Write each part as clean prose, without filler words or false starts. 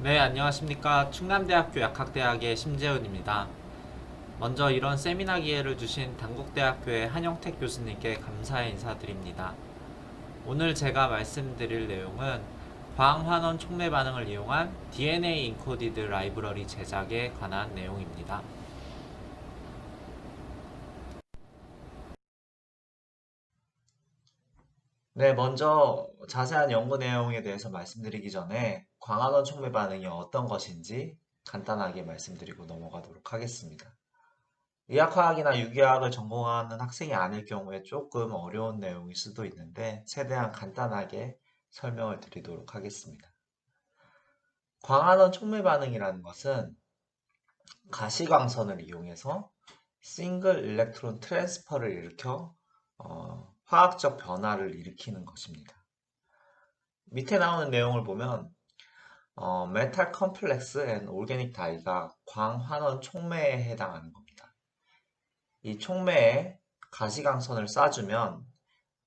네, 안녕하십니까. 충남대학교 약학대학의 심재훈입니다. 먼저 이런 세미나 기회를 주신 단국대학교의 한영택 교수님께 감사의 인사드립니다. 오늘 제가 말씀드릴 내용은 광환원 촉매 반응을 이용한 DNA 인코디드 라이브러리 제작에 관한 내용입니다. 네, 먼저 자세한 연구 내용에 대해서 말씀드리기 전에 광환원 촉매 반응이 어떤 것인지 간단하게 말씀드리고 넘어가도록 하겠습니다. 의학화학이나 유기화학을 전공하는 학생이 아닐 경우에 조금 어려운 내용일 수도 있는데 최대한 간단하게 설명을 드리도록 하겠습니다. 광활원 촉매 반응이라는 것은 가시광선을 이용해서 싱글 일렉트론 트랜스퍼를 일으켜 화학적 변화를 일으키는 것입니다. 밑에 나오는 내용을 보면 메탈 컴플렉스 앤 오르게닉 다이가 광환원 촉매에 해당하는 겁니다. 이 촉매에 가시광선을 쏴주면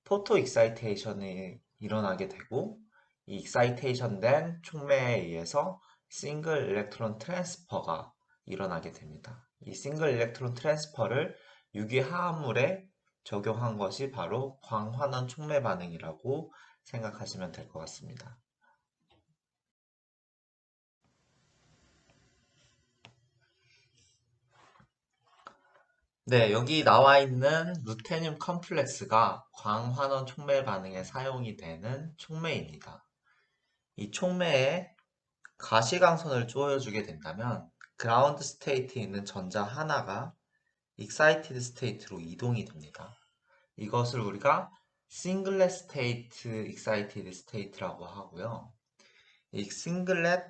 포토 익사이테이션이 일어나게 되고 이 익사이테이션 된 촉매에 의해서 싱글 일렉트론 트랜스퍼가 일어나게 됩니다. 이 싱글 일렉트론 트랜스퍼를 유기화합물에 적용한 것이 바로 광환원 촉매 반응이라고 생각하시면 될 것 같습니다. 네, 여기 나와 있는 루테늄 컴플렉스가 광환원 촉매 반응에 사용이 되는 촉매입니다. 이 촉매에 가시광선을 쪼여주게 된다면 그라운드 스테이트에 있는 전자 하나가 익사이티드 스테이트로 이동이 됩니다. 이것을 우리가 싱글렛 스테이트 익사이티드 스테이트라고 하고요. 이 싱글렛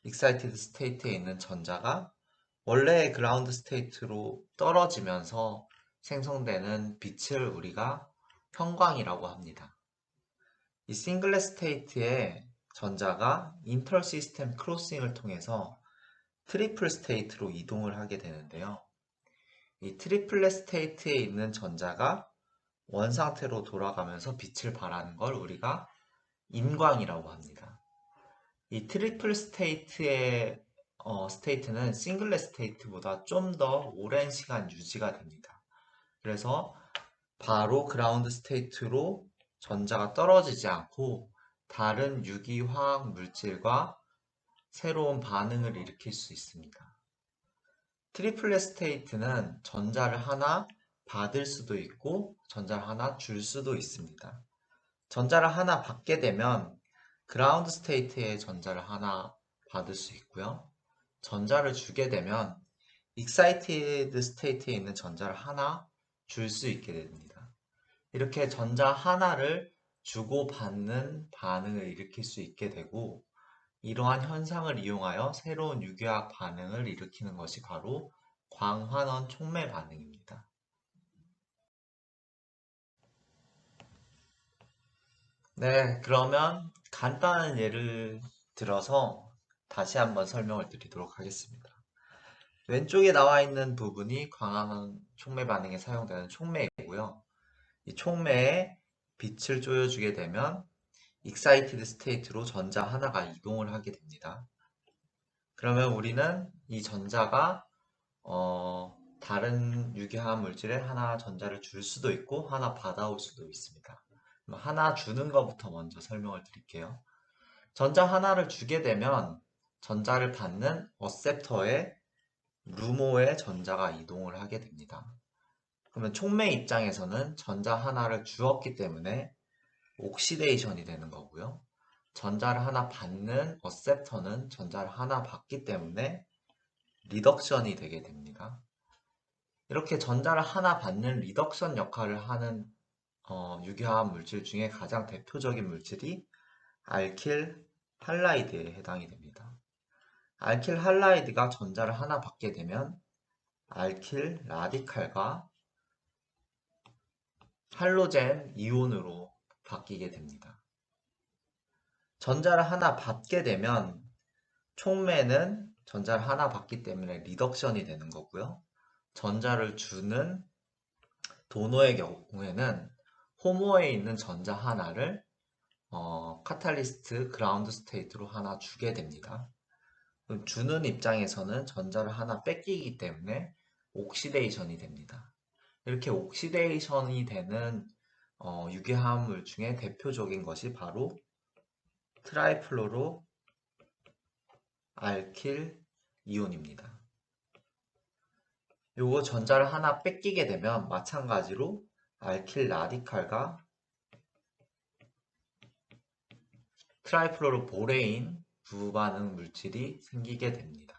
익사이티드 스테이트에 있는 전자가 원래의 그라운드 스테이트로 떨어지면서 생성되는 빛을 우리가 형광이라고 합니다. 이 싱글렛 스테이트의 전자가 인터 시스템 크로싱을 통해서 트리플 스테이트로 이동을 하게 되는데요. 이 트리플렛 스테이트에 있는 전자가 원상태로 돌아가면서 빛을 발하는 걸 우리가 인광이라고 합니다. 이 트리플 스테이트의 스테이트는 싱글렛 스테이트보다 좀 더 오랜 시간 유지가 됩니다. 그래서 바로 그라운드 스테이트로 전자가 떨어지지 않고 다른 유기화학 물질과 새로운 반응을 일으킬 수 있습니다. 트리플렛 스테이트는 전자를 하나 받을 수도 있고 전자를 하나 줄 수도 있습니다. 전자를 하나 받게 되면 그라운드 스테이트의 전자를 하나 받을 수 있고요. 전자를 주게 되면 익사이티드 스테이트에 있는 전자를 하나 줄 수 있게 됩니다. 이렇게 전자 하나를 주고받는 반응을 일으킬 수 있게 되고 이러한 현상을 이용하여 새로운 유기화학 반응을 일으키는 것이 바로 광환원 촉매 반응입니다. 네, 그러면 간단한 예를 들어서 다시 한번 설명을 드리도록 하겠습니다. 왼쪽에 나와 있는 부분이 광환원 촉매 반응에 사용되는 촉매이고요. 이 촉매에 빛을 쪼여주게 되면 익사이티드 스테이트로 전자 하나가 이동을 하게 됩니다. 그러면 우리는 이 전자가 다른 유기화학 물질에 하나 전자를 줄 수도 있고 하나 받아올 수도 있습니다. 하나 주는 것부터 먼저 설명을 드릴게요. 전자 하나를 주게 되면 전자를 받는 어셉터에 루모의 전자가 이동을 하게 됩니다. 그러면 촉매 입장에서는 전자 하나를 주었기 때문에 옥시데이션이 되는 거고요. 전자를 하나 받는 어셉터는 전자를 하나 받기 때문에 리덕션이 되게 됩니다. 이렇게 전자를 하나 받는 리덕션 역할을 하는 유기화학 물질 중에 가장 대표적인 물질이 알킬 할라이드에 해당이 됩니다. 알킬 할라이드가 전자를 하나 받게 되면 알킬 라디칼과 할로젠 이온으로 바뀌게 됩니다. 전자를 하나 받게 되면 촉매는 전자를 하나 받기 때문에 리덕션이 되는 거고요. 전자를 주는 도노의 경우에는 호모에 있는 전자 하나를 카탈리스트 그라운드 스테이트로 하나 주게 됩니다. 주는 입장에서는 전자를 하나 뺏기기 때문에 옥시데이션이 됩니다. 이렇게 옥시데이션이 되는 유기화합물 중에 대표적인 것이 바로 트라이플로로 알킬 이온입니다. 요거 전자를 하나 뺏기게 되면 마찬가지로 알킬 라디칼과 트라이플로로 보레인 부반응 물질이 생기게 됩니다.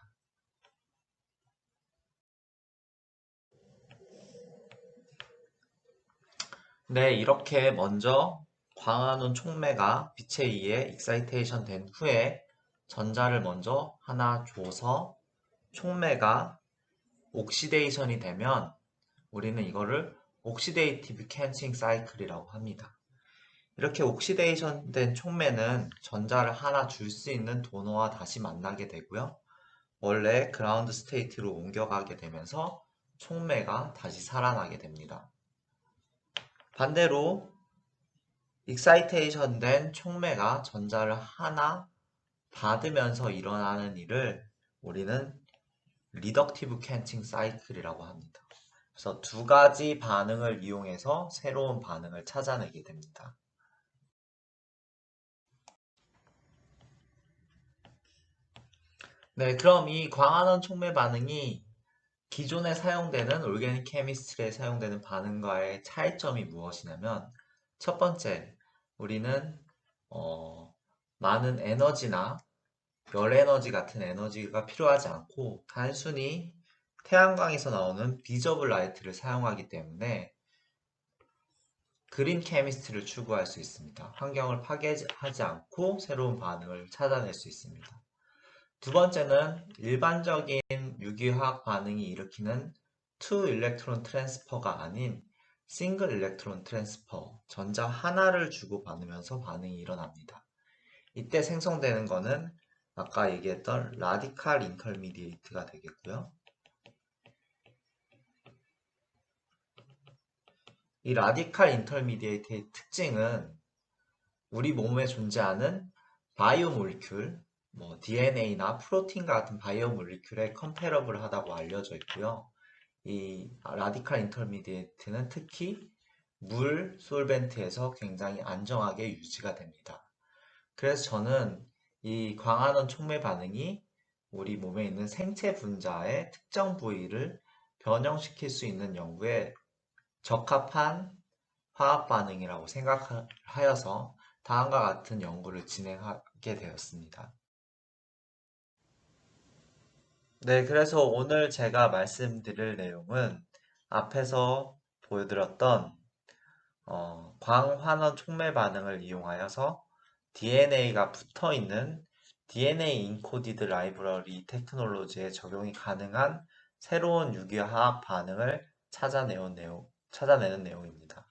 네, 이렇게 먼저 광화문 촉매가 빛에 의해 익사이테이션 된 후에 전자를 먼저 하나 줘서 촉매가 옥시데이션이 되면 우리는 이거를 옥시데이티브 캔싱 사이클이라고 합니다. 이렇게 옥시데이션 된 촉매는 전자를 하나 줄 수 있는 도너와 다시 만나게 되고요. 원래 그라운드 스테이트로 옮겨가게 되면서 촉매가 다시 살아나게 됩니다. 반대로 익사이테이션 된 촉매가 전자를 하나 받으면서 일어나는 일을 우리는 리덕티브 캔칭 사이클이라고 합니다. 그래서 두 가지 반응을 이용해서 새로운 반응을 찾아내게 됩니다. 네, 그럼 이 광화원 촉매 반응이 기존에 사용되는 올게닉 케미스트리에 사용되는 반응과의 차이점이 무엇이냐면 첫 번째, 우리는 많은 에너지나 열 에너지 같은 에너지가 필요하지 않고 단순히 태양광에서 나오는 비저블 라이트를 사용하기 때문에 그린 케미스트리를 추구할 수 있습니다. 환경을 파괴하지 않고 새로운 반응을 찾아낼 수 있습니다. 두 번째는 일반적인 유기화학 반응이 일으키는 2 일렉트론 트랜스퍼가 아닌 싱글 일렉트론 트랜스퍼, 전자 하나를 주고받으면서 반응이 일어납니다. 이때 생성되는 것은 아까 얘기했던 라디칼 인터미디에이트가 되겠고요. 이 라디칼 인터미디에이트의 특징은 우리 몸에 존재하는 바이오 몰리큘, DNA나 프로틴 같은 바이오 몰리큘에 컴패러블 하다고 알려져 있고요. 이 라디칼 인터미디에이트는 특히 물 솔벤트에서 굉장히 안정하게 유지가 됩니다. 그래서 저는 이 광화원 촉매 반응이 우리 몸에 있는 생체 분자의 특정 부위를 변형시킬 수 있는 연구에 적합한 화학 반응이라고 생각하여서 다음과 같은 연구를 진행하게 되었습니다. 네, 그래서 오늘 제가 말씀드릴 내용은 앞에서 보여드렸던 광환원 촉매 반응을 이용하여서 DNA가 붙어 있는 DNA 인코디드 라이브러리 테크놀로지에 적용이 가능한 새로운 유기화학 반응을 찾아내는 내용입니다.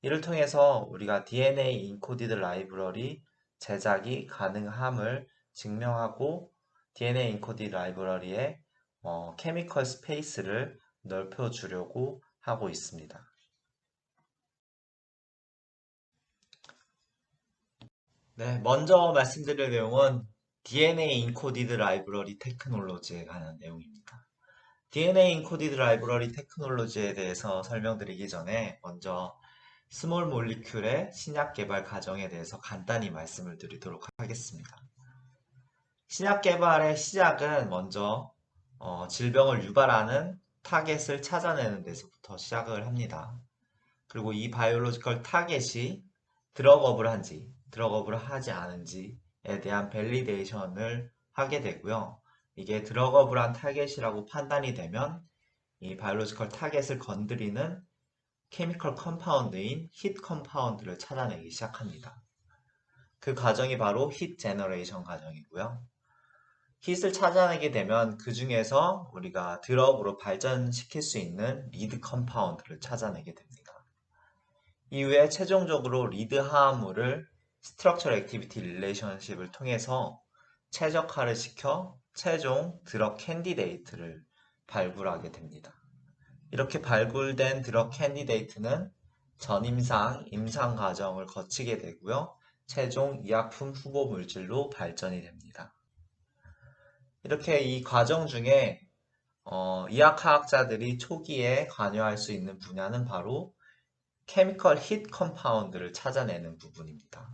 이를 통해서 우리가 DNA 인코디드 라이브러리 제작이 가능함을 증명하고 DNA 인코디드 라이브러리의 케미컬 스페이스를 넓혀주려고 하고 있습니다. 네, 먼저 말씀드릴 내용은 DNA 인코디드 라이브러리 테크놀로지에 관한 내용입니다. DNA 인코디드 라이브러리 테크놀로지에 대해서 설명드리기 전에 먼저 스몰 몰리큘의 신약 개발 과정에 대해서 간단히 말씀을 드리도록 하겠습니다. 신약 개발의 시작은 먼저 질병을 유발하는 타겟을 찾아내는 데서부터 시작을 합니다. 그리고 이 바이올로지컬 타겟이 드럭업을 한지, 드럭업을 하지 않은지에 대한 밸리데이션을 하게 되고요. 이게 드럭업을 한 타겟이라고 판단이 되면 이 바이올로지컬 타겟을 건드리는 케미컬 컴파운드인 힛 컴파운드를 찾아내기 시작합니다. 그 과정이 바로 힛 제너레이션 과정이고요. 힛을 찾아내게 되면 그 중에서 우리가 드럭으로 발전시킬 수 있는 리드 컴파운드를 찾아내게 됩니다. 이후에 최종적으로 리드 화합물을 스트럭처 액티비티 릴레이션십을 통해서 최적화를 시켜 최종 드럭 캔디데이트를 발굴하게 됩니다. 이렇게 발굴된 드럭 캔디데이트는 전임상, 임상 과정을 거치게 되고요. 최종 의약품 후보 물질로 발전이 됩니다. 이렇게 이 과정 중에 이학화학자들이 초기에 관여할 수 있는 분야는 바로 케미컬 힛 컴파운드를 찾아내는 부분입니다.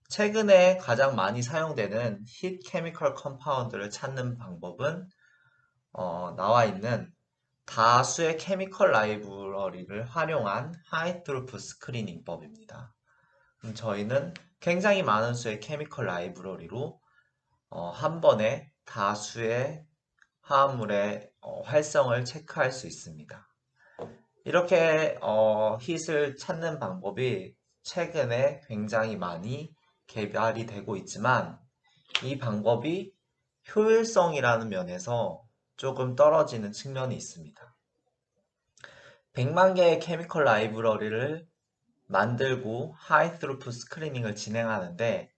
최근에 가장 많이 사용되는 힛 케미컬 컴파운드를 찾는 방법은 나와 있는 다수의 케미컬 라이브러리를 활용한 하이트루프 스크리닝법입니다. 저희는 굉장히 많은 수의 케미컬 라이브러리로 한 번에 다수의 화합물의 활성을 체크할 수 있습니다. 이렇게 힛을 찾는 방법이 최근에 굉장히 많이 개발이 되고 있지만 이 방법이 효율성이라는 면에서 조금 떨어지는 측면이 있습니다. 100만 개의 케미컬 라이브러리를 만들고 하이트루프 스크리닝을 진행하는데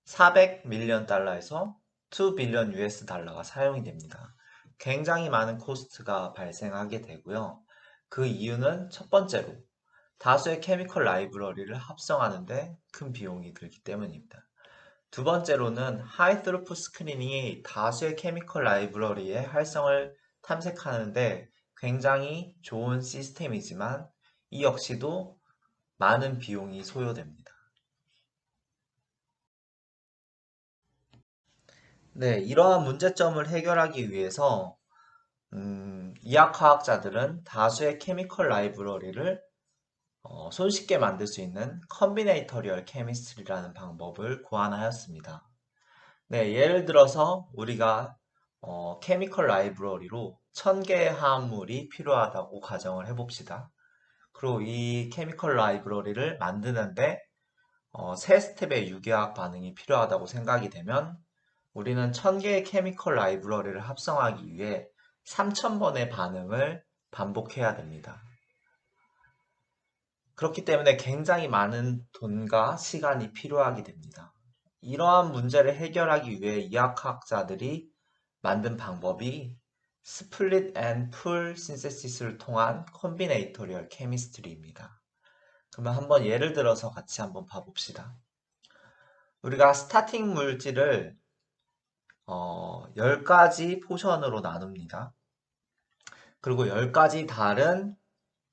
400밀리언 달러에서 2빌리언 US 달러가 사용이 됩니다. 굉장히 많은 코스트가 발생하게 되고요. 그 이유는 첫 번째로 다수의 케미컬 라이브러리를 합성하는데 큰 비용이 들기 때문입니다. 두 번째로는 하이트루프 스크리닝이 다수의 케미컬 라이브러리의 활성을 탐색하는데 굉장히 좋은 시스템이지만 이 역시도 많은 비용이 소요됩니다. 네, 이러한 문제점을 해결하기 위해서 이학화학자들은 다수의 케미컬 라이브러리를 손쉽게 만들 수 있는 컨비네이터리얼 케미스트리라는 방법을 고안하였습니다. 네, 예를 들어서 우리가 케미컬 라이브러리로 1000개의 화합물이 필요하다고 가정을 해봅시다. 그리고 이 케미컬 라이브러리를 만드는데 세 스텝의 유기화학 반응이 필요하다고 생각이 되면 우리는 1000개의 케미컬 라이브러리를 합성하기 위해 3000번의 반응을 반복해야 됩니다. 그렇기 때문에 굉장히 많은 돈과 시간이 필요하게 됩니다. 이러한 문제를 해결하기 위해 이학학자들이 만든 방법이 스플릿 앤 풀 신세시스를 통한 콤비네이터리얼 케미스트리입니다. 그러면 한번 예를 들어서 같이 한번 봐봅시다. 우리가 스타팅 물질을 10가지 포션으로 나눕니다. 그리고 10가지 다른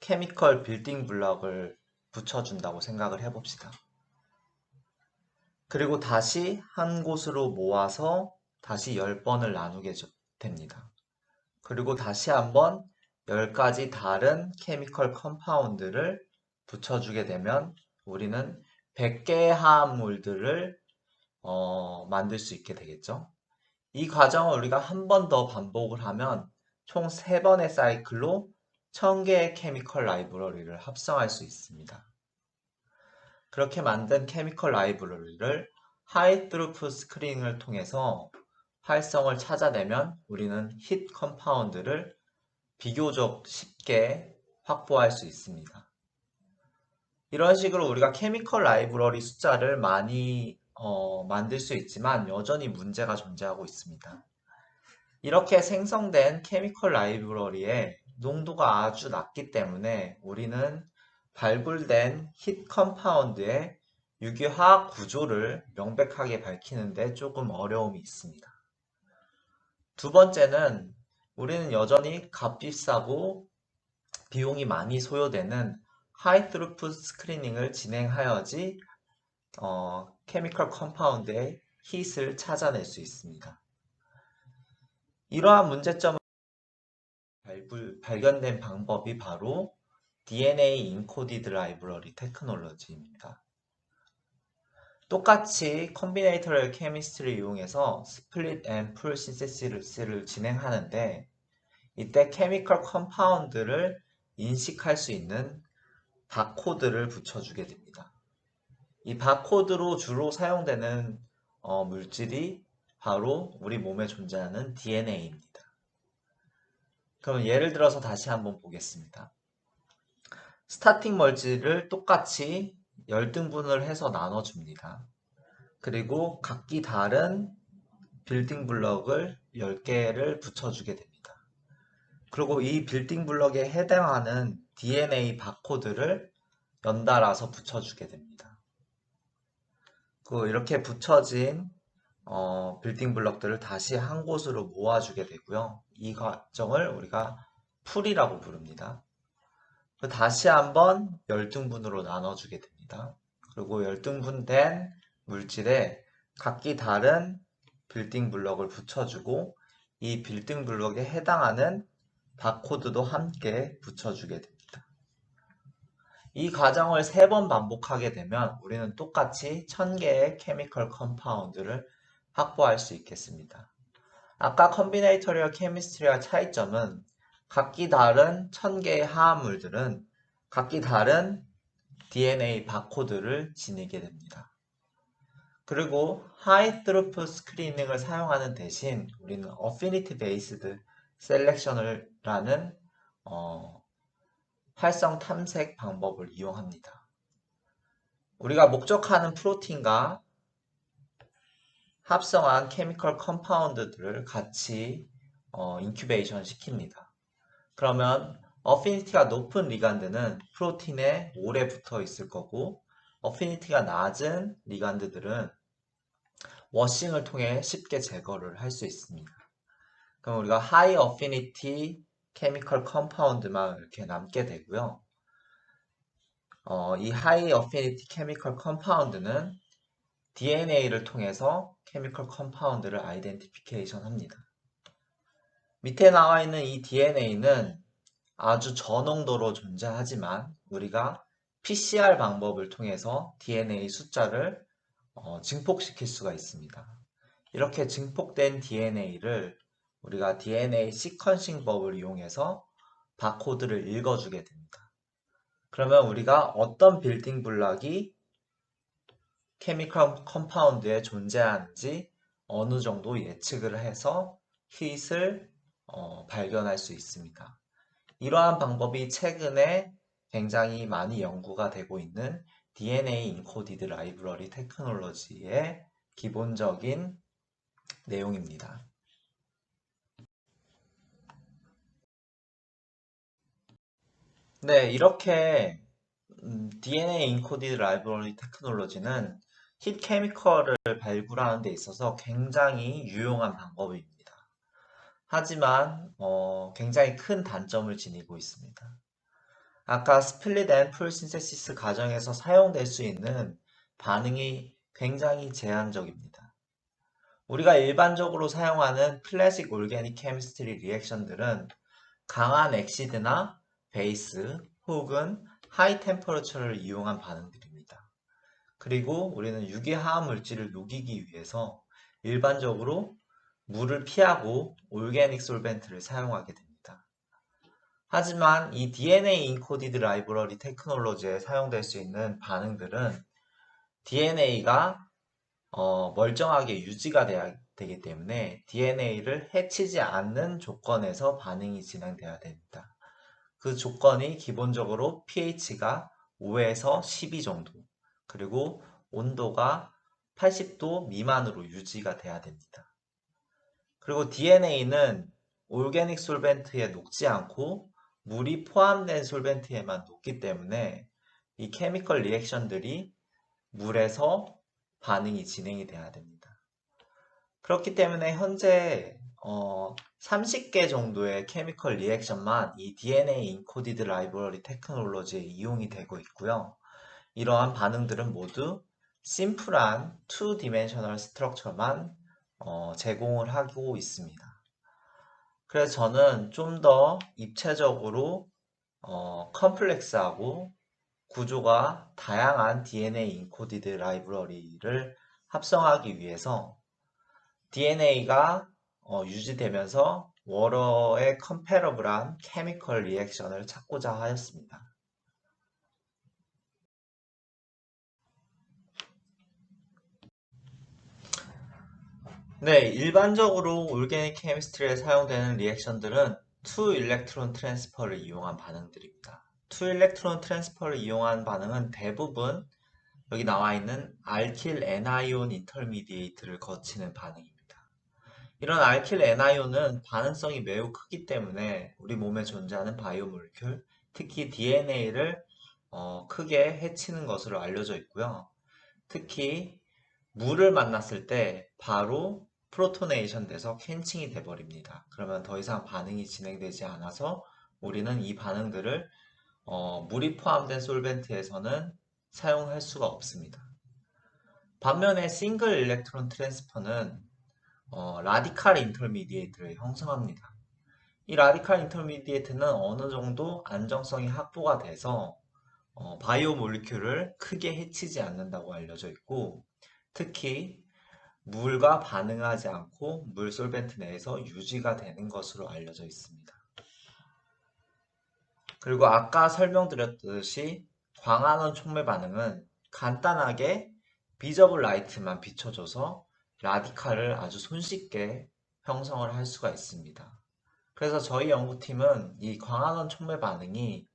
케미컬 빌딩 블럭을 붙여준다고 생각을 해봅시다. 그리고 다시 한 곳으로 모아서 다시 10번을 나누게 됩니다. 그리고 다시 한번 10가지 다른 케미컬 컴파운드를 붙여주게 되면 우리는 100개의 화합물들을 만들 수 있게 되겠죠. 이 과정을 우리가 한 번 더 반복을 하면 총 3번의 사이클로 1000개의 케미컬 라이브러리를 합성할 수 있습니다. 그렇게 만든 케미컬 라이브러리를 하이트루프 스크리닝을 통해서 활성을 찾아내면 우리는 힛 컴파운드를 비교적 쉽게 확보할 수 있습니다. 이런 식으로 우리가 케미컬 라이브러리 숫자를 많이 만들 수 있지만 여전히 문제가 존재하고 있습니다. 이렇게 생성된 케미컬 라이브러리의 농도가 아주 낮기 때문에 우리는 발굴된 힛 컴파운드의 유기화학 구조를 명백하게 밝히는데 조금 어려움이 있습니다. 두 번째는 우리는 여전히 값비싸고 비용이 많이 소요되는 하이트루프 스크리닝을 진행하여야지 케미컬 컴파운드의 힛을 찾아낼 수 있습니다. 이러한 문제점을 발견된 방법이 바로 DNA 인코디드 라이브러리 테크놀로지입니다. 똑같이 콤비네이터럴 케미스트리를 이용해서 스플릿 앤 풀 신세시스를 진행하는데 이때 케미컬 컴파운드를 인식할 수 있는 바코드를 붙여주게 됩니다. 이 바코드로 주로 사용되는 물질이 바로 우리 몸에 존재하는 DNA입니다. 그럼 예를 들어서 다시 한번 보겠습니다. 스타팅 물질을 똑같이 열등분을 해서 나눠줍니다. 그리고 각기 다른 빌딩 블럭을 10개를 붙여주게 됩니다. 그리고 이 빌딩 블럭에 해당하는 DNA 바코드를 연달아서 붙여주게 됩니다. 이렇게 붙여진 빌딩 블럭들을 다시 한 곳으로 모아주게 되고요. 이 과정을 우리가 풀이라고 부릅니다. 다시 한번 열등분으로 나눠주게 됩니다. 그리고 열등분된 물질에 각기 다른 빌딩 블럭을 붙여주고 이 빌딩 블럭에 해당하는 바코드도 함께 붙여주게 됩니다. 이 과정을 3번 반복하게 되면 우리는 똑같이 1000개의 케미컬 컴파운드를 확보할 수 있겠습니다. 아까 컴비네이터리와 케미스트리와 차이점은 각기 다른 1000개의 화합물들은 각기 다른 DNA 바코드를 지니게 됩니다. 그리고 하이 트루프 스크리닝을 사용하는 대신 우리는 어피니티 베이스드 셀렉션을 라는 활성 탐색 방법을 이용합니다. 우리가 목적하는 프로틴과 합성한 케미컬 컴파운드들을 같이 인큐베이션 시킵니다. 그러면 어피니티가 높은 리간드는 프로틴에 오래 붙어 있을 거고 어피니티가 낮은 리간드들은 워싱을 통해 쉽게 제거를 할 수 있습니다. 그럼 우리가 하이 어피니티 케미컬 컴파운드만 이렇게 남게 되고요. 이 하이 어피니티 케미컬 컴파운드는 DNA를 통해서 케미컬 컴파운드를 아이덴티피케이션 합니다. 밑에 나와 있는 이 DNA는 아주 저농도로 존재하지만 우리가 PCR 방법을 통해서 DNA 숫자를 증폭시킬 수가 있습니다. 이렇게 증폭된 DNA를 우리가 DNA 시퀀싱 법을 이용해서 바코드를 읽어주게 됩니다. 그러면 우리가 어떤 빌딩 블락이 케미컬 컴파운드에 존재하는지 어느 정도 예측을 해서 hit을 발견할 수 있습니다. 이러한 방법이 최근에 굉장히 많이 연구가 되고 있는 DNA 인코디드 라이브러리 테크놀로지의 기본적인 내용입니다. 네, 이렇게 DNA 인코디드 라이브러리 테크놀로지는 힛 케미컬을 발굴하는 데 있어서 굉장히 유용한 방법입니다. 하지만 굉장히 큰 단점을 지니고 있습니다. 아까 스플릿 앤 풀 신세시스 과정에서 사용될 수 있는 반응이 굉장히 제한적입니다. 우리가 일반적으로 사용하는 클래식 올게닉 케미스트리 리액션들은 강한 엑시드나 베이스 혹은 하이 템퍼러처를 이용한 반응들입니다. 그리고 우리는 유기화학 물질을 녹이기 위해서 일반적으로 물을 피하고 올게닉 솔벤트를 사용하게 됩니다. 하지만 이 DNA 인코디드 라이브러리 테크놀로지에 사용될 수 있는 반응들은 DNA가 멀쩡하게 유지가 되기 때문에 DNA를 해치지 않는 조건에서 반응이 진행돼야 됩니다. 그 조건이 기본적으로 pH가 5에서 12 정도, 그리고 온도가 80도 미만으로 유지가 돼야 됩니다. 그리고 DNA는 올게닉 솔벤트에 녹지 않고 물이 포함된 솔벤트에만 녹기 때문에 이 케미컬 리액션들이 물에서 반응이 진행이 돼야 됩니다. 그렇기 때문에 현재 30개 정도의 케미컬 리액션만 이 DNA 인코디드 라이브러리 테크놀로지에 이용이 되고 있고요. 이러한 반응들은 모두 심플한 2디멘셔널 스트럭처만 제공을 하고 있습니다. 그래서 저는 좀 더 입체적으로 컴플렉스하고 구조가 다양한 DNA 인코디드 라이브러리를 합성하기 위해서 DNA가 유지되면서 여러의 컴패러블한 케미컬 리액션을 찾고자 하였습니다. 네, 일반적으로 올게닉 케미스트리에 사용되는 리액션들은 2 일렉트론 트랜스퍼를 이용한 반응들입니다. 2 일렉트론 트랜스퍼를 이용한 반응은 대부분 여기 나와 있는 알킬 애나이온 인터미디에이트를 거치는 반응입니다. 이런 알킬 애나이온은 반응성이 매우 크기 때문에 우리 몸에 존재하는 바이오몰큐, 특히 DNA를 크게 해치는 것으로 알려져 있고요. 특히 물을 만났을 때 바로 프로토네이션 돼서 캔칭이 돼버립니다. 그러면 더 이상 반응이 진행되지 않아서 우리는 이 반응들을 물이 포함된 솔벤트에서는 사용할 수가 없습니다. 반면에 싱글 일렉트론 트랜스퍼는 라디칼 인터미디에이트를 형성합니다. 이 라디칼 인터미디에이트는 어느 정도 안정성이 확보가 돼서 바이오 몰리큘을 크게 해치지 않는다고 알려져 있고, 특히 물과 반응하지 않고 물 솔벤트 내에서 유지가 되는 것으로 알려져 있습니다. 그리고 아까 설명드렸듯이 광활원 촉매 반응은 간단하게 비저블 라이트만 비춰줘서 라디칼을 아주 손쉽게 형성을 할 수가 있습니다. 그래서 저희 연구팀은 이 광활원 촉매 반응이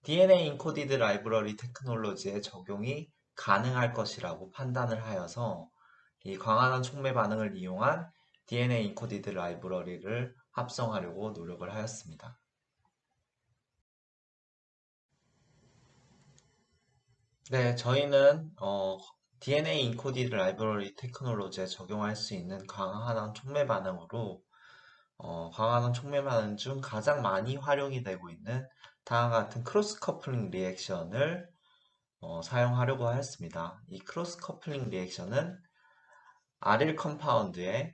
DNA 인코디드 라이브러리 테크놀로지에 적용이 가능할 것이라고 판단을 하여서 이 광활원 촉매 반응을 이용한 DNA 인코디드 라이브러리를 합성하려고 노력을 하였습니다. 네, 저희는 DNA 인코디드 라이브러리 테크놀로지에 적용할 수 있는 광활원 촉매 반응으로 광활원 촉매 반응 중 가장 많이 활용이 되고 있는 다음과 같은 크로스 커플링 리액션을 사용하려고 하였습니다. 이 크로스 커플링 리액션은 아릴 컴파운드에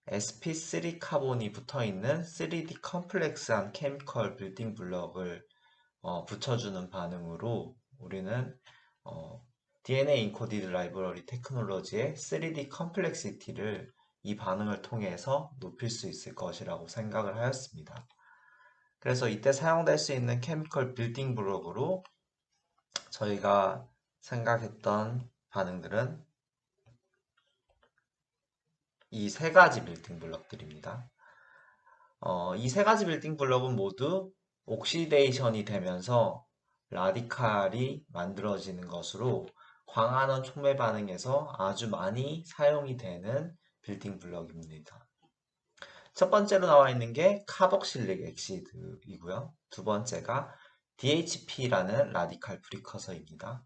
sp3 카본이 붙어있는 3D 컴플렉스한 케미컬 빌딩 블럭을 붙여주는 반응으로 우리는 DNA 인코디드 라이브러리 테크놀로지의 3D 컴플렉시티를 이 반응을 통해서 높일 수 있을 것이라고 생각을 하였습니다. 그래서 이때 사용될 수 있는 케미컬 빌딩 블럭으로 저희가 생각했던 반응들은 이 세 가지 빌딩 블럭들입니다. 이 세 가지 빌딩 블럭은 모두 옥시데이션이 되면서 라디칼이 만들어지는 것으로 광활원 촉매 반응에서 아주 많이 사용이 되는 빌딩 블럭입니다. 첫 번째로 나와 있는 게 카복실릭 엑시드이고요. 두 번째가 DHP라는 라디칼 프리커서입니다.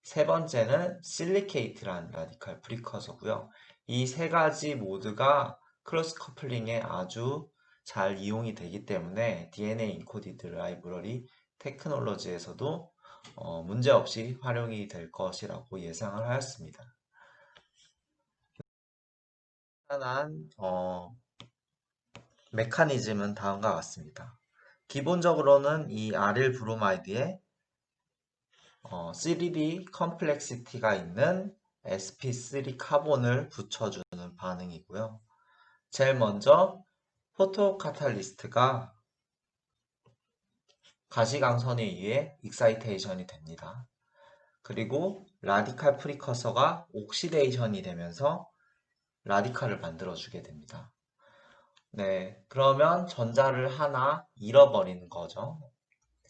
세 번째는 실리케이트라는 라디칼 프리커서고요. 이 세 가지 모두가 크로스 커플링에 아주 잘 이용이 되기 때문에 DNA 인코디드 라이브러리 테크놀로지에서도 문제없이 활용이 될 것이라고 예상을 하였습니다. 간단한 메커니즘은 다음과 같습니다. 기본적으로는 이 아릴 브로마이드에 3D 컴플렉시티가 있는 sp3 카본을 붙여주는 반응이고요. 제일 먼저 포토 카탈리스트가 가시광선에 의해 익사이테이션이 됩니다. 그리고 라디칼 프리커서가 옥시데이션이 되면서 라디칼을 만들어주게 됩니다. 네, 그러면 전자를 하나 잃어버리는 거죠.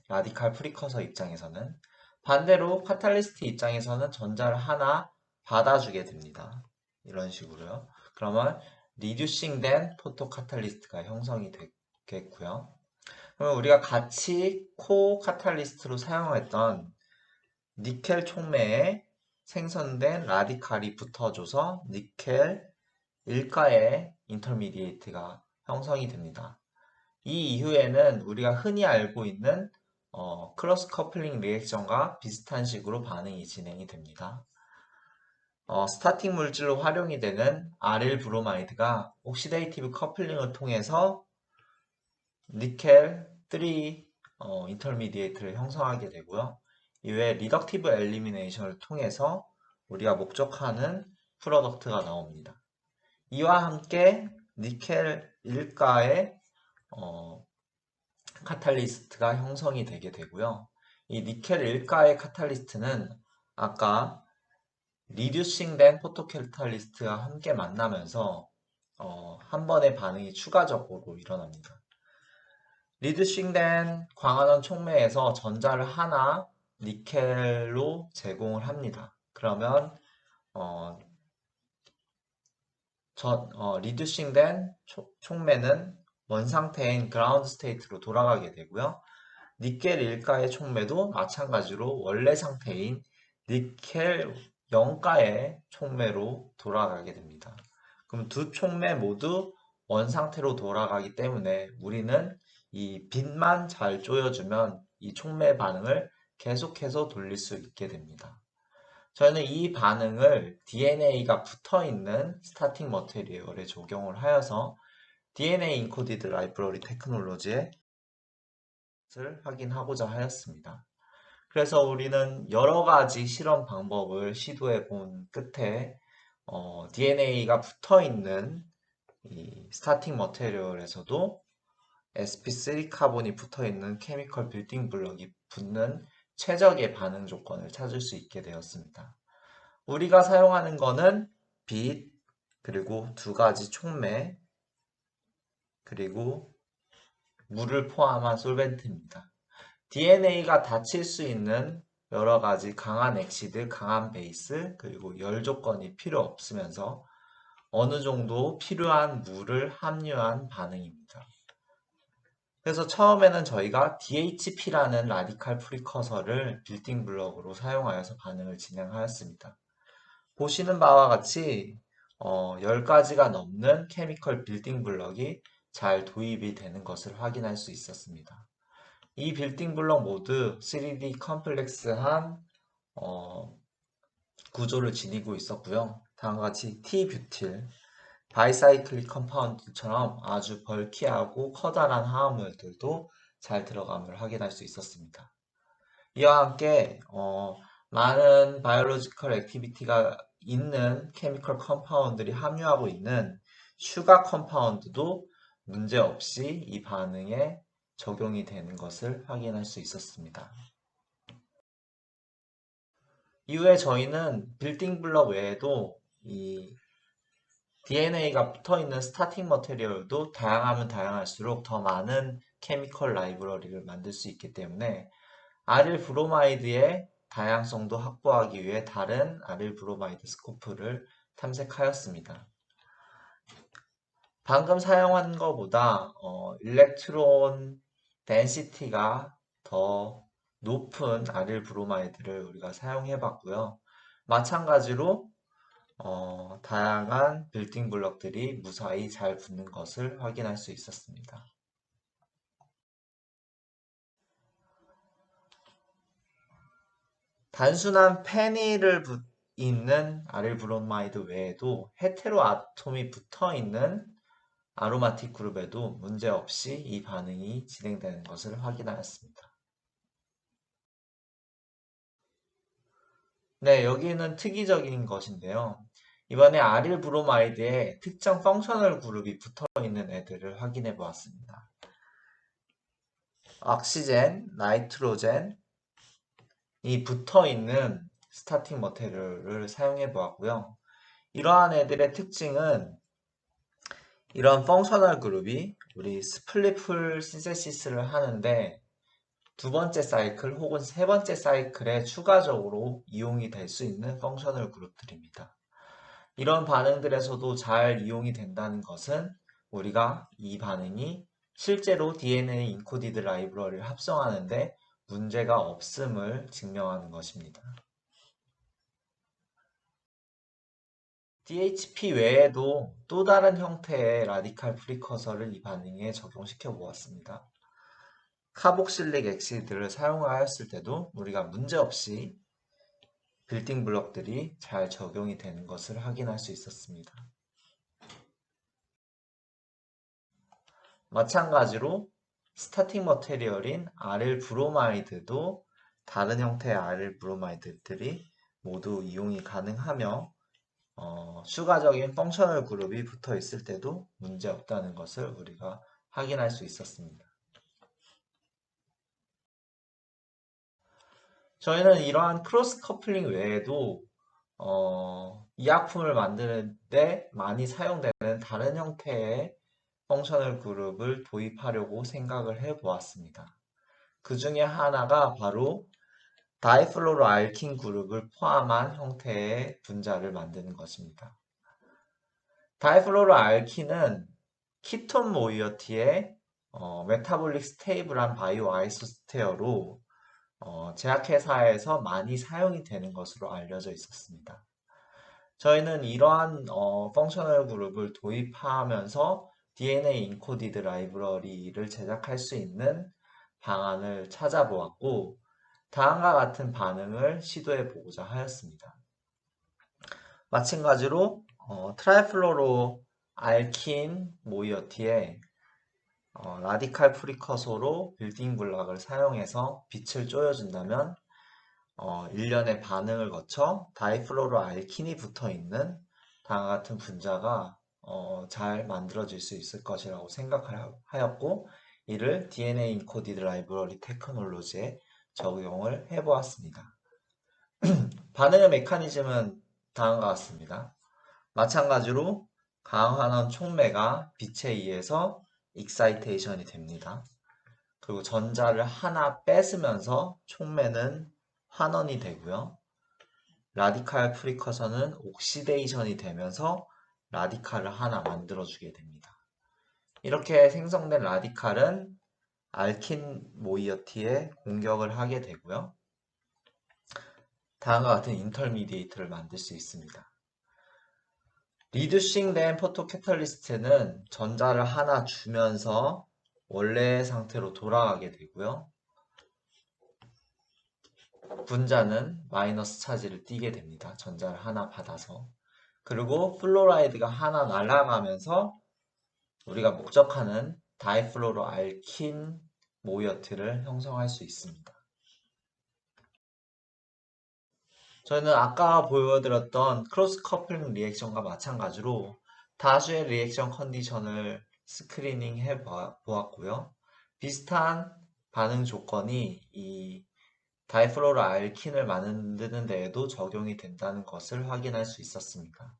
라디칼 프리커서 입장에서는. 반대로 카탈리스트 입장에서는 전자를 하나 받아주게 됩니다. 이런 식으로요. 그러면 리듀싱 된 포토 카탈리스트가 형성이 되겠고요. 그러면 우리가 같이 코 카탈리스트로 사용했던 니켈 촉매에 생성된 라디칼이 붙어줘서 니켈 일가의 인터미디에이트가 형성이 됩니다. 이 이후에는 우리가 흔히 알고 있는 크로스 커플링 리액션과 비슷한 식으로 반응이 진행이 됩니다. 스타팅 물질로 활용이 되는 아릴 브로마이드가 옥시데이티브 커플링을 통해서 니켈 3 인터미디에이트를 형성하게 되고요. 이외에 리덕티브 엘리미네이션을 통해서 우리가 목적하는 프로덕트가 나옵니다. 이와 함께 니켈 일가의 카탈리스트가 형성이 되게 되고요. 이 니켈 일가의 카탈리스트는 아까 리듀싱된 포토캐탈리스트와 함께 만나면서 한 번의 반응이 추가적으로 일어납니다. 리듀싱된 광활원 촉매에서 전자를 하나 니켈로 제공을 합니다. 그러면 리듀싱된 촉매는 원상태인 그라운드 스테이트로 돌아가게 되고요. 니켈 일가의 촉매도 마찬가지로 원래 상태인 니켈 영가의 촉매로 돌아가게 됩니다. 그럼 두 촉매 모두 원상태로 돌아가기 때문에 우리는 이 빛만 잘 조여주면 이 촉매 반응을 계속해서 돌릴 수 있게 됩니다. 저희는 이 반응을 DNA가 붙어있는 스타팅 머테리얼에 적용을 하여서 DNA 인코디드 라이브러리 테크놀로지에 확인하고자 하였습니다. 그래서 우리는 여러 가지 실험 방법을 시도해 본 끝에 DNA가 붙어 있는 이 스타팅 머테리얼에서도 sp3 카본이 붙어 있는 케미컬 빌딩 블럭이 붙는 최적의 반응 조건을 찾을 수 있게 되었습니다. 우리가 사용하는 거는 빛, 그리고 두 가지 촉매, 그리고 물을 포함한 솔벤트입니다. DNA가 닫힐 수 있는 여러 가지 강한 엑시드, 강한 베이스, 그리고 열 조건이 필요 없으면서 어느 정도 필요한 물을 함유한 반응입니다. 그래서 처음에는 저희가 DHP라는 라디칼 프리커서를 빌딩 블럭으로 사용하여서 반응을 진행하였습니다. 보시는 바와 같이 10가지가 넘는 케미컬 빌딩 블럭이 잘 도입이 되는 것을 확인할 수 있었습니다. 이 빌딩 블럭 모두 3D 컴플렉스한 구조를 지니고 있었고요. 다음과 같이 T뷰틸, 바이사이클릭 컴파운드처럼 아주 벌키하고 커다란 화합물들도 잘 들어감을 확인할 수 있었습니다. 이와 함께 많은 바이올로지컬 액티비티가 있는 케미컬 컴파운드들이 함유하고 있는 슈가 컴파운드도 문제없이 이 반응에 적용이 되는 것을 확인할 수 있었습니다. 이후에 저희는 빌딩 블럭 외에도 이 DNA가 붙어있는 스타팅 머테리얼도 다양하면 다양할수록 더 많은 케미컬 라이브러리를 만들 수 있기 때문에 아릴 브로마이드의 다양성도 확보하기 위해 다른 아릴 브로마이드 스코프를 탐색하였습니다. 방금 사용한 것보다 일렉트론 덴시티가 더 높은 아릴 브로마이드를 우리가 사용해 봤고요. 마찬가지로 다양한 빌딩 블럭들이 무사히 잘 붙는 것을 확인할 수 있었습니다. 단순한 페니를 있는 아릴 브로마이드 외에도 헤테로 아톰이 붙어 있는 아로마틱 그룹에도 문제없이 이 반응이 진행되는 것을 확인하였습니다. 네, 여기는 특이적인 것인데요. 이번에 아릴 브로마이드에 특정 펑셔널 그룹이 붙어 있는 애들을 확인해 보았습니다. 억시젠, 나이트로젠이 붙어 있는 스타팅 머테리얼을 사용해 보았고요. 이러한 애들의 특징은 이런 펑셔널 그룹이 우리 스플릿풀 신세시스를 하는데 두 번째 사이클 혹은 세 번째 사이클에 추가적으로 이용이 될 수 있는 펑셔널 그룹들입니다. 이런 반응들에서도 잘 이용이 된다는 것은 우리가 이 반응이 실제로 DNA 인코디드 라이브러리를 합성하는데 문제가 없음을 증명하는 것입니다. DHP 외에도 또 다른 형태의 라디칼 프리커서를 이 반응에 적용시켜 보았습니다. 카복실릭 엑시드를 사용하였을 때도 우리가 문제없이 빌딩 블럭들이 잘 적용이 되는 것을 확인할 수 있었습니다. 마찬가지로 스타팅 머테리얼인 아릴 브로마이드도 다른 형태의 아릴 브로마이드들이 모두 이용이 가능하며 추가적인 펑셔널 그룹이 붙어 있을 때도 문제 없다는 것을 우리가 확인할 수 있었습니다. 저희는 이러한 크로스 커플링 외에도 이 약품을 만드는데 많이 사용되는 다른 형태의 펑셔널 그룹을 도입하려고 생각을 해 보았습니다. 그 중에 하나가 바로 다이플로로 알킨 그룹을 포함한 형태의 분자를 만드는 것입니다. 다이플로로 알킨은 키톤 모이어티의 메타볼릭 스테이블한 바이오 아이소스테어로 제약회사에서 많이 사용이 되는 것으로 알려져 있었습니다. 저희는 이러한 펑셔널 그룹을 도입하면서 DNA 인코디드 라이브러리를 제작할 수 있는 방안을 찾아보았고 다음과 같은 반응을 시도해 보고자 하였습니다. 마찬가지로 트라이플로로 알킨 모이어티에 라디칼 프리커서로 빌딩 블락을 사용해서 빛을 쪼여준다면 일련의 반응을 거쳐 다이플로로 알킨이 붙어 있는 다음과 같은 분자가 잘 만들어질 수 있을 것이라고 생각하였고 이를 DNA 인코디드 라이브러리 테크놀로지에 적용을 해보았습니다. 반응의 메커니즘은 다음과 같습니다. 마찬가지로 강화환원 촉매가 빛에 의해서 익사이테이션이 됩니다. 그리고 전자를 하나 뺏으면서 촉매는 환원이 되고요. 라디칼 프리커션은 옥시데이션이 되면서 라디칼을 하나 만들어주게 됩니다. 이렇게 생성된 라디칼은 알킨 모이어티에 공격을 하게 되고요. 다음과 같은 인터미디에이트를 만들 수 있습니다. 리듀싱 된 포토캐탈리스트는 전자를 하나 주면서 원래의 상태로 돌아가게 되고요. 분자는 마이너스 차지를 띠게 됩니다. 전자를 하나 받아서. 그리고 플로라이드가 하나 날아가면서 우리가 목적하는 다이플로로 알킨 모이어트를 형성할 수 있습니다. 저희는 아까 보여드렸던 크로스 커플링 리액션과 마찬가지로 다수의 리액션 컨디션을 스크리닝 해 보았고요. 비슷한 반응 조건이 이 다이플로로 알킨을 만드는 데에도 적용이 된다는 것을 확인할 수 있었습니다.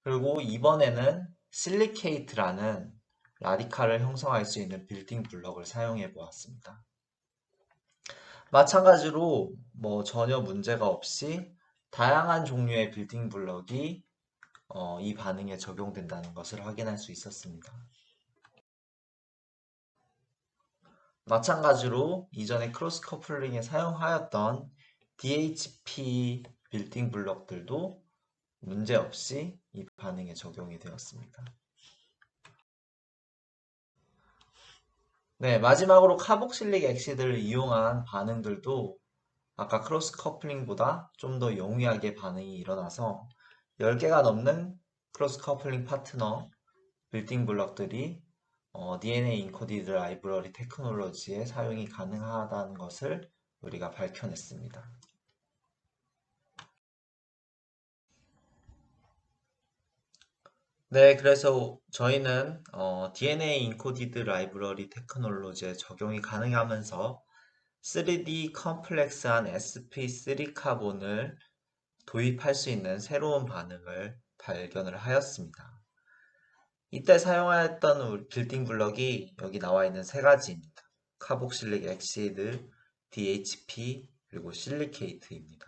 그리고 이번에는 실리케이트라는 라디칼을 형성할 수 있는 빌딩 블럭을 사용해 보았습니다. 마찬가지로 전혀 문제가 없이 다양한 종류의 빌딩 블럭이 이 반응에 적용된다는 것을 확인할 수 있었습니다. 마찬가지로 이전에 크로스 커플링에 사용하였던 DHP 빌딩 블럭들도 문제없이 이 반응에 적용이 되었습니다. 네, 마지막으로 카복실릭 액시드를 이용한 반응들도 아까 크로스 커플링보다 좀 더 용이하게 반응이 일어나서 10개가 넘는 크로스 커플링 파트너 빌딩 블럭들이 DNA 인코디드 라이브러리 테크놀로지에 사용이 가능하다는 것을 우리가 밝혀냈습니다. 네, 그래서 저희는 DNA 인코디드 라이브러리 테크놀로지에 적용이 가능하면서 3D 컴플렉스한 sp3 카본을 도입할 수 있는 새로운 반응을 발견을 하였습니다. 이때 사용하였던 빌딩 블럭이 여기 나와 있는 세 가지입니다. 카복실릭 액시드, DHP, 그리고 실리케이트입니다.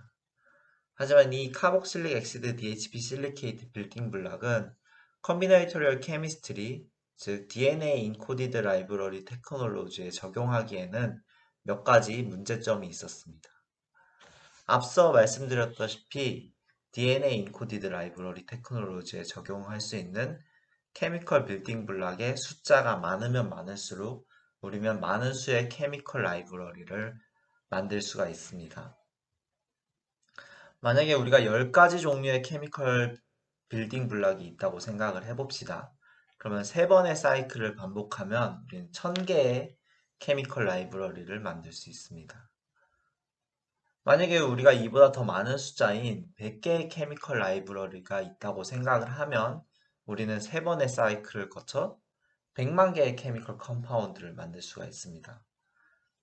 하지만 이 카복실릭 액시드, DHP, 실리케이트 빌딩 블럭은 컴비네이토리얼 케미스트리, 즉 DNA 인코디드 라이브러리 테크놀로지에 적용하기에는 몇 가지 문제점이 있었습니다. 앞서 말씀드렸다시피 DNA 인코디드 라이브러리 테크놀로지에 적용할 수 있는 케미컬 빌딩 블락의 숫자가 많으면 많을수록 우리는 많은 수의 케미컬 라이브러리를 만들 수가 있습니다. 만약에 우리가 10가지 종류의 케미컬 빌딩 블락이 있다고 생각을 해봅시다. 그러면 3번의 사이클을 반복하면 우리는 1000개의 케미컬 라이브러리를 만들 수 있습니다. 만약에 우리가 이보다 더 많은 숫자인 100개의 케미컬 라이브러리가 있다고 생각을 하면 우리는 3번의 사이클을 거쳐 100만 개의 케미컬 컴파운드를 만들 수가 있습니다.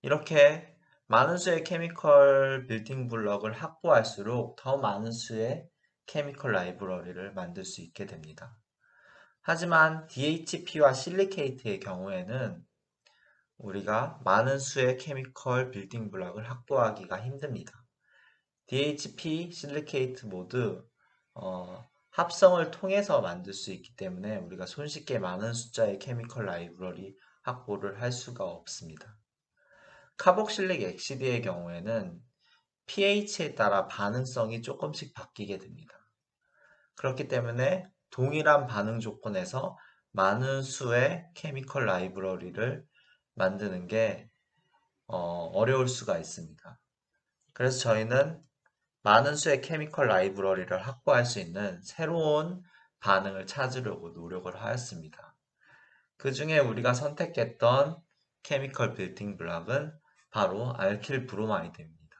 이렇게 많은 수의 케미컬 빌딩 블럭을 확보할수록 더 많은 수의 케미컬 라이브러리를 만들 수 있게 됩니다. 하지만 DHP와 실리케이트의 경우에는 우리가 많은 수의 케미컬 빌딩 블럭을 확보하기가 힘듭니다. DHP, 실리케이트 모두 합성을 통해서 만들 수 있기 때문에 우리가 손쉽게 많은 숫자의 케미컬 라이브러리 확보를 할 수가 없습니다. 카복실릭 엑시드의 경우에는 pH에 따라 반응성이 조금씩 바뀌게 됩니다. 그렇기 때문에 동일한 반응 조건에서 많은 수의 케미컬 라이브러리를 만드는 게 어려울 수가 있습니다. 그래서 저희는 많은 수의 케미컬 라이브러리를 확보할 수 있는 새로운 반응을 찾으려고 노력을 하였습니다. 그 중에 우리가 선택했던 케미컬 빌딩 블록은 바로 알킬 브로마이드입니다.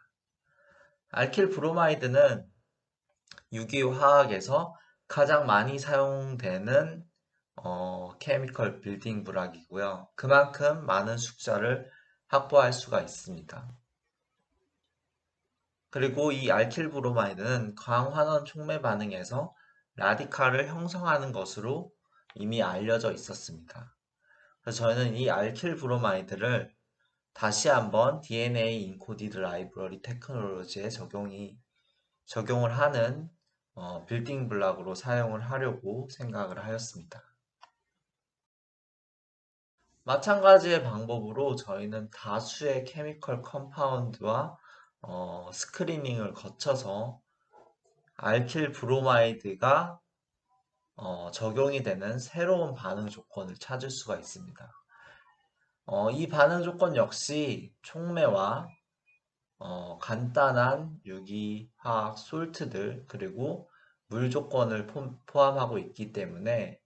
알킬 브로마이드는 유기화학에서 가장 많이 사용되는 케미컬 빌딩 블록이고요. 그만큼 많은 숫자를 확보할 수가 있습니다. 그리고 이 알킬 브로마이드는 광환원 촉매 반응에서 라디칼을 형성하는 것으로 이미 알려져 있었습니다. 그래서 저희는 이 알킬 브로마이드를 다시 한번 DNA 인코디드 라이브러리 테크놀로지에 적용을 하는 빌딩 블록으로 사용을 하려고 생각을 하였습니다. 마찬가지의 방법으로 저희는 다수의 케미컬 컴파운드와 스크리닝을 거쳐서 알킬 브로마이드가 적용이 되는 새로운 반응 조건을 찾을 수가 있습니다. 이 반응 조건 역시 촉매와 간단한 유기화학 솔트들 그리고 물 조건을 포함하고 있기 때문에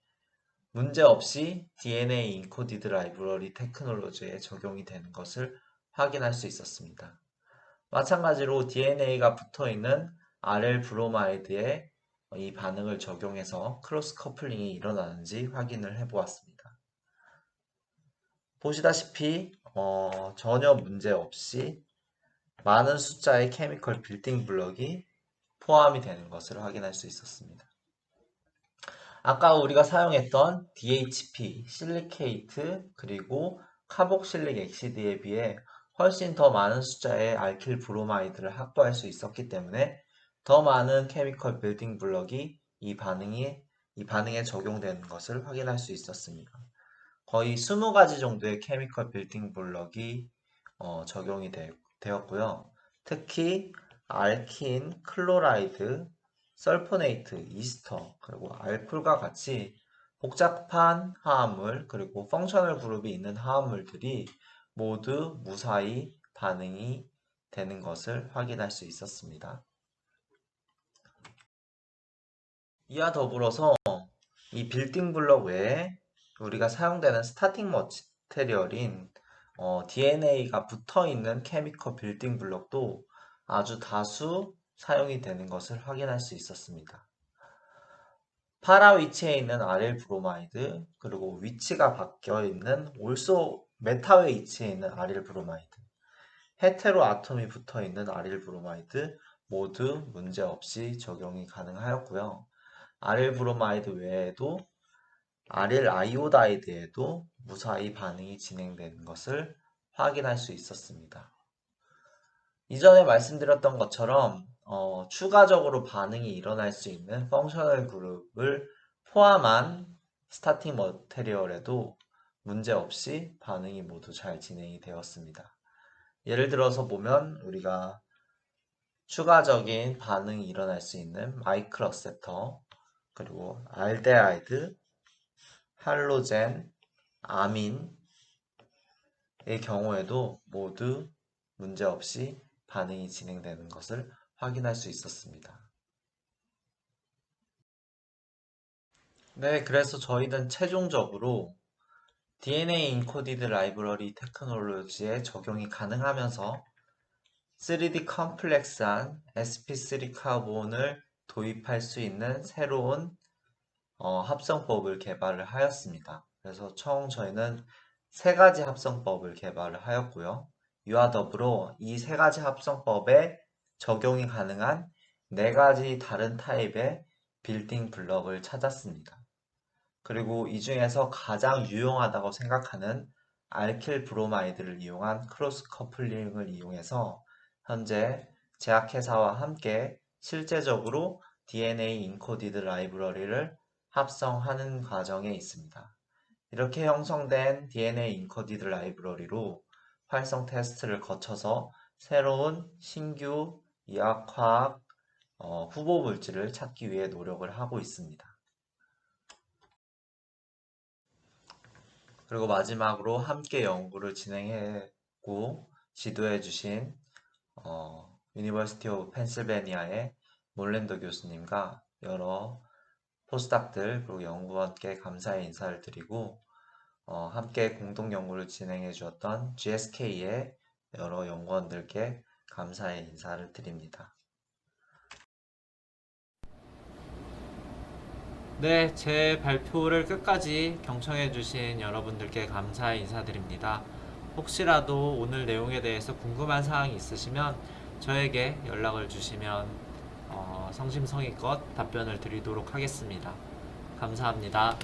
문제없이 DNA 인코디드 라이브러리 테크놀로지에 적용이 되는 것을 확인할 수 있었습니다. 마찬가지로 DNA가 붙어있는 RL 브로마이드에 이 반응을 적용해서 크로스 커플링이 일어나는지 확인을 해보았습니다. 보시다시피 전혀 문제없이 많은 숫자의 케미컬 빌딩 블록이 포함이 되는 것을 확인할 수 있었습니다. 아까 우리가 사용했던 DHP, 실리케이트, 그리고 카복실릭 엑시드에 비해 훨씬 더 많은 숫자의 알킬 브로마이드를 확보할 수 있었기 때문에 더 많은 케미컬 빌딩 블록이 이 반응에 적용되는 것을 확인할 수 있었습니다. 거의 20가지 정도의 케미컬 빌딩 블록이 적용이 되었고요. 특히 알킨, 클로라이드, 설포네이트, 이스터, 그리고 알콜과 같이 복잡한 화합물, 그리고 펑셔널 그룹이 있는 화합물들이 모두 무사히 반응이 되는 것을 확인할 수 있었습니다. 이와 더불어서 이 빌딩 블록 외에 우리가 사용되는 스타팅 머티리얼인 DNA가 붙어 있는 케미컬 빌딩 블록도 아주 다수 사용이 되는 것을 확인할 수 있었습니다. 파라 위치에 있는 아릴 브로마이드, 그리고 위치가 바뀌어 있는 올소 메타웨 위치에 있는 아릴 브로마이드, 헤테로 아톰이 붙어 있는 아릴 브로마이드 모두 문제없이 적용이 가능하였고요. 아릴 브로마이드 외에도 아릴 아이오다이드에도 무사히 반응이 진행되는 것을 확인할 수 있었습니다. 이전에 말씀드렸던 것처럼 추가적으로 반응이 일어날 수 있는 펑셔널 그룹을 포함한 스타팅 머테리얼에도 문제없이 반응이 모두 잘 진행이 되었습니다. 예를 들어서 보면 우리가 추가적인 반응이 일어날 수 있는 마이크로 어셉터, 그리고 알데하이드, 할로젠, 아민의 경우에도 모두 문제없이 반응이 진행되는 것을 확인할 수 있었습니다. 네, 그래서 저희는 최종적으로 DNA 인코디드 라이브러리 테크놀로지에 적용이 가능하면서 3D 컴플렉스한 sp3 카본을 도입할 수 있는 새로운 합성법을 개발을 하였습니다. 그래서 총 저희는 3가지 합성법을 개발을 하였고요. 이와 더불어 이 3가지 합성법에 적용이 가능한 4가지 다른 타입의 빌딩 블럭을 찾았습니다. 그리고 이 중에서 가장 유용하다고 생각하는 알킬 브로마이드를 이용한 크로스 커플링을 이용해서 현재 제약회사와 함께 실제적으로 DNA 인코디드 라이브러리를 합성하는 과정에 있습니다. 이렇게 형성된 DNA 인코디드 라이브러리로 활성 테스트를 거쳐서 새로운 신규 의학화학 후보 물질을 찾기 위해 노력을 하고 있습니다. 그리고 마지막으로 함께 연구를 진행했고 지도해 주신 유니버시티 오브 펜실베니아의 몰랜더 교수님과 여러 포스닥들 그리고 연구원께 감사의 인사를 드리고 함께 공동 연구를 진행해 주었던 GSK의 여러 연구원들께 감사의 인사를 드립니다. 네, 제 발표를 끝까지 경청해 주신 여러분들께 감사의 인사드립니다. 혹시라도 오늘 내용에 대해서 궁금한 사항이 있으시면 저에게 연락을 주시면 성심성의껏 답변을 드리도록 하겠습니다. 감사합니다.